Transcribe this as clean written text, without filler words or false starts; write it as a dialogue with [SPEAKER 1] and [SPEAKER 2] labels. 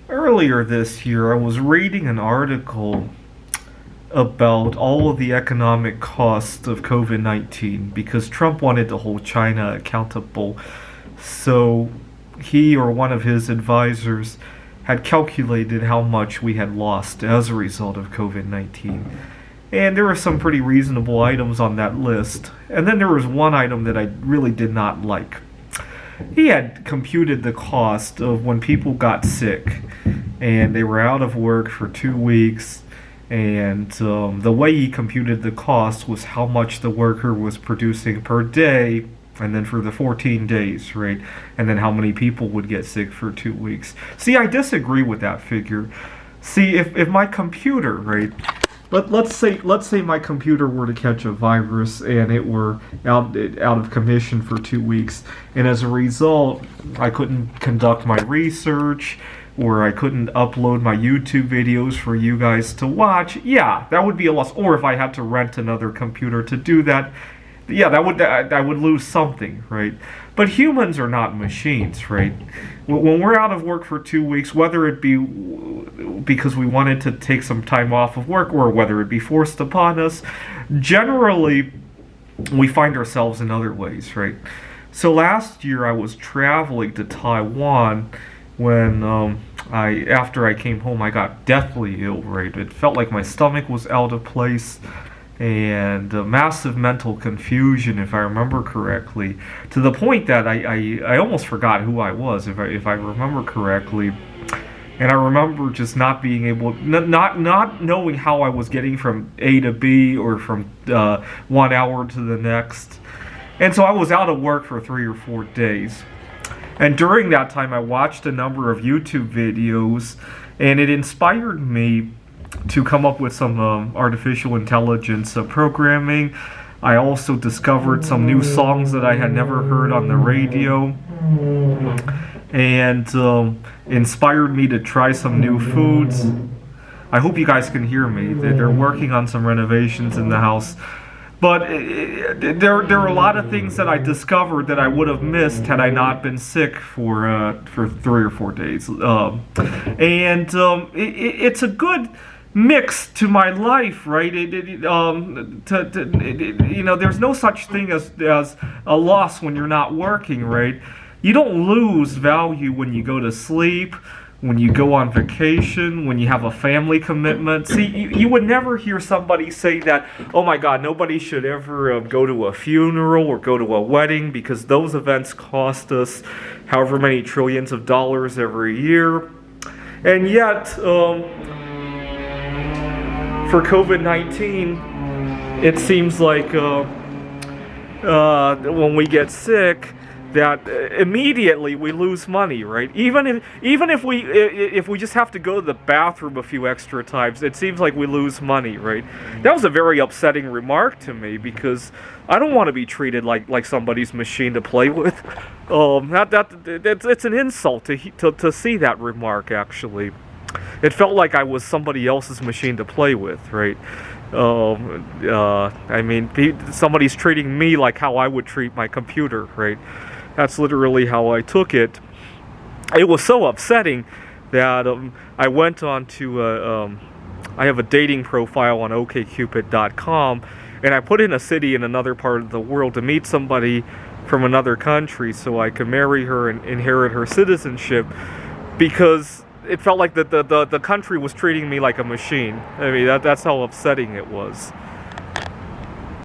[SPEAKER 1] Earlier this year, I was reading an article about all of the economic costs of COVID 19 because Trump wanted to hold China accountable. So he or one of his advisors had calculated how much we had lost as a result of COVID 19. And there were some pretty reasonable items on that list. And then there was one item that I really did not like. He had computed the cost of when people got sick and they were out of work for 2 weeks. And the way he computed the cost was how much the worker was producing per day, and then for the 14 days, right? And then how many people would get sick for 2 weeks. See, I disagree with that figure. See, if my computer, right? Let's say my computer were to catch a virus and it were out of commission for 2 weeks, and as a result, I couldn't conduct my research, or I couldn't upload my YouTube videos for you guys to watch. Yeah, that would be a loss. Or if I had to rent another computer to do that, yeah, I would lose something, right? But humans are not machines, right? When we're out of work for 2 weeks, whether it be because we wanted to take some time off of work or whether it be forced upon us, generally we find ourselves in other ways, right? So last year I was traveling to Taiwan when after I came home, I got deathly ill, right? It felt like my stomach was out of place, and massive mental confusion, if I remember correctly, to the point that I almost forgot who I was, if I remember correctly. And I remember just not being able, not knowing how I was getting from A to B or from 1 hour to the next. And so I was out of work for 3 or 4 days. And during that time, I watched a number of YouTube videos, and it inspired me to come up with some artificial intelligence programming. I also discovered some new songs that I had never heard on the radio, and inspired me to try some new foods. I hope you guys can hear me. They're working on some renovations in the house. But there are a lot of things that I discovered that I would have missed had I not been sick for 3 or 4 days. It's a good mix to my life, right? There's no such thing as a loss when you're not working, right? You don't lose value when you go to sleep, when you go on vacation, when you have a family commitment. See, you would never hear somebody say that, oh my God, nobody should ever go to a funeral or go to a wedding because those events cost us however many trillions of dollars every year. And yet, for COVID-19, it seems like when we get sick, that immediately we lose money, right? Even if we just have to go to the bathroom a few extra times, it seems like we lose money, right? That was a very upsetting remark to me because I don't want to be treated like somebody's machine to play with. It's an insult to see that remark. Actually, it felt like I was somebody else's machine to play with, right? Somebody's treating me like how I would treat my computer, right? That's literally how I took it. It was so upsetting that I went on to, I have a dating profile on okcupid.com, and I put in a city in another part of the world to meet somebody from another country so I could marry her and inherit her citizenship, because it felt like the country was treating me like a machine. I mean, that's how upsetting it was.